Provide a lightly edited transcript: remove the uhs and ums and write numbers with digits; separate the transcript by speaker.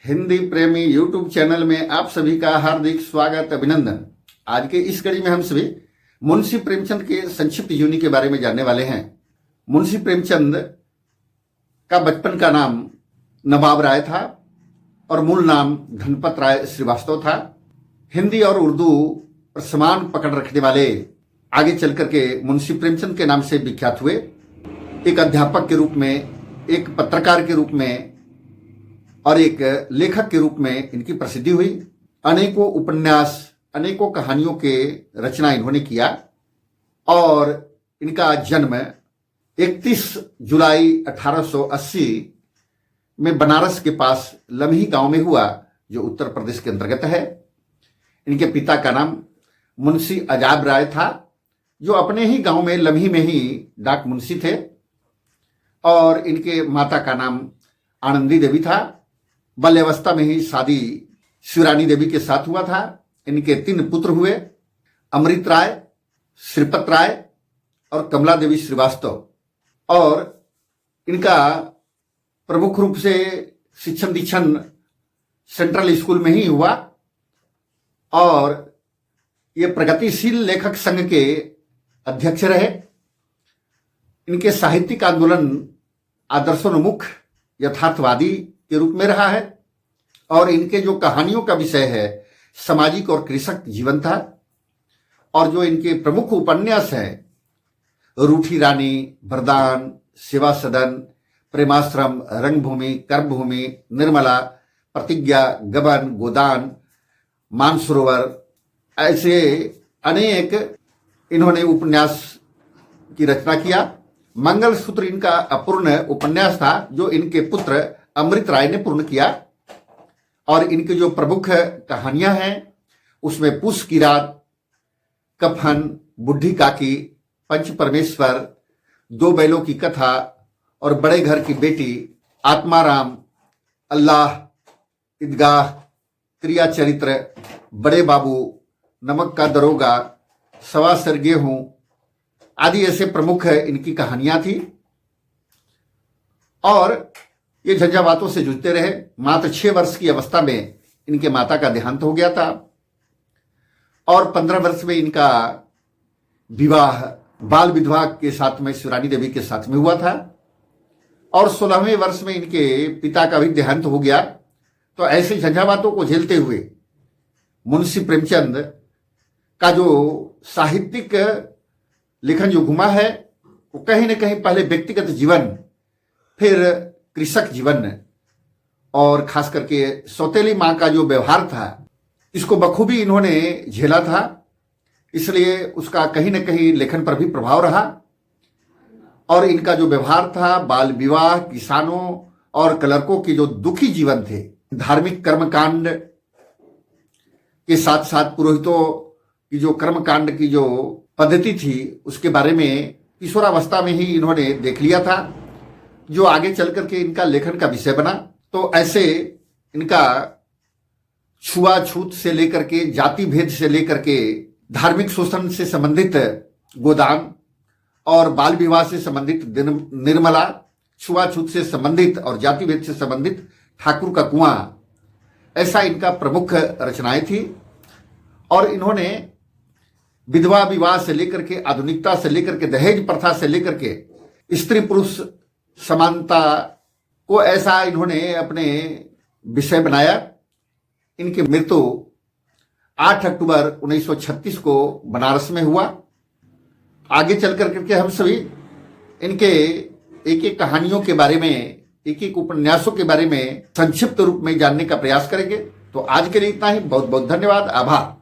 Speaker 1: हिंदी प्रेमी YouTube channel में आप सभी का हार्दिक स्वागत अभिनंदन। आज के इस कड़ी में हम सभी मुंशी प्रेमचंद के संक्षिप्त जीवनी के बारे में जानने वाले हैं। मुंशी प्रेमचंद का बचपन का नाम नवाब राय था और मूल नाम धनपत राय श्रीवास्तव था। हिंदी और उर्दू पर समान पकड़ रखने वाले आगे चल करके मुंशी प्रेमचंद के नाम से विख्यात हुए। एक अध्यापक के रूप में, एक पत्रकार के रूप में और एक लेखक के रूप में इनकी प्रसिद्धि हुई। अनेकों उपन्यास, अनेकों कहानियों के रचना इन्होंने किया और इनका जन्म 31 जुलाई 1880 में बनारस के पास लम्ही गांव में हुआ, जो उत्तर प्रदेश के अंतर्गत है। इनके पिता का नाम मुंशी अजाब राय था, जो अपने ही गांव में लम्ही में ही डाक मुंशी थे, और इनके माता का नाम आनंदी देवी था। बाल्यावस्था में ही शादी शिवरानी देवी के साथ हुआ था। इनके 3 पुत्र हुए, अमृत राय, श्रीपत राय और कमला देवी श्रीवास्तव। और इनका प्रमुख रूप से शिक्षण दीक्षण सेंट्रल स्कूल में ही हुआ और ये प्रगतिशील लेखक संघ के अध्यक्ष रहे। इनके साहित्यिक आंदोलन आदर्शोन्मुख यथार्थवादी के रूप में रहा है और इनके जो कहानियों का विषय है सामाजिक और कृषक जीवन था। और जो इनके प्रमुख उपन्यास हैं, रूठी रानी, वरदान, सेवा सदन, प्रेमाश्रम, रंगभूमि, कर्मभूमि, निर्मला, प्रतिज्ञा, गबन, गोदान, मानसरोवर, ऐसे अनेक इन्होंने उपन्यास की रचना किया। मंगलसूत्र इनका अपूर्ण उपन्यास था, जो इनके पुत्र अमृत राय ने पूर्ण किया। और इनकी जो प्रमुख कहानियां हैं उसमें पूस की रात, कफन, बुढ़ी काकी, पंच परमेश्वर, 2 बैलों की कथा और बड़े घर की बेटी, आत्माराम, अल्लाह, ईदगाह, क्रिया चरित्र, बड़े बाबू, नमक का दरोगा, सवा सर गेहूं आदि ऐसे प्रमुख इनकी कहानियां थी। और ये झंझावातों से जूझते रहे। मात्र 6 वर्ष की अवस्था में इनके माता का देहांत हो गया था और 15 वर्ष में इनका विवाह बाल विधवा के साथ में शिवरानी देवी के साथ में हुआ था और 16वें वर्ष में इनके पिता का भी देहांत हो गया। तो ऐसे झंझावातों को झेलते हुए मुंशी प्रेमचंद का जो साहित्यिक लेखन जो घुमा है वो कहीं न कहीं पहले व्यक्तिगत जीवन, फिर कृषक जीवन और खास करके सौतेली मां का जो व्यवहार था, इसको बखूबी इन्होंने झेला था। इसलिए उसका कहीं न कहीं लेखन पर भी प्रभाव रहा। और इनका जो व्यवहार था, बाल विवाह, किसानों और क्लर्कों के जो दुखी जीवन थे, धार्मिक कर्मकांड के साथ साथ पुरोहितों की जो कर्मकांड की जो पद्धति थी, उसके बारे में किशोरावस्था में ही इन्होंने देख लिया था, जो आगे चल करके इनका लेखन का विषय बना। तो ऐसे इनका छुआछूत से लेकर के, जाति भेद से लेकर के, धार्मिक शोषण से संबंधित गोदान और बाल विवाह से संबंधित निर्मला, छुआछूत से संबंधित और जाति भेद से संबंधित ठाकुर का कुआं, ऐसा इनका प्रमुख रचनाएं थी। और इन्होंने विधवा विवाह से लेकर के, आधुनिकता से लेकर के, दहेज प्रथा से लेकर के, स्त्री पुरुष समानता को ऐसा इन्होंने अपने विषय बनाया। इनकी मृत्यु 8 अक्टूबर 1936 को बनारस में हुआ। आगे चल करके हम सभी इनके एक एक कहानियों के बारे में, एक एक उपन्यासों के बारे में संक्षिप्त रूप में जानने का प्रयास करेंगे। तो आज के लिए इतना ही। बहुत बहुत धन्यवाद, आभार।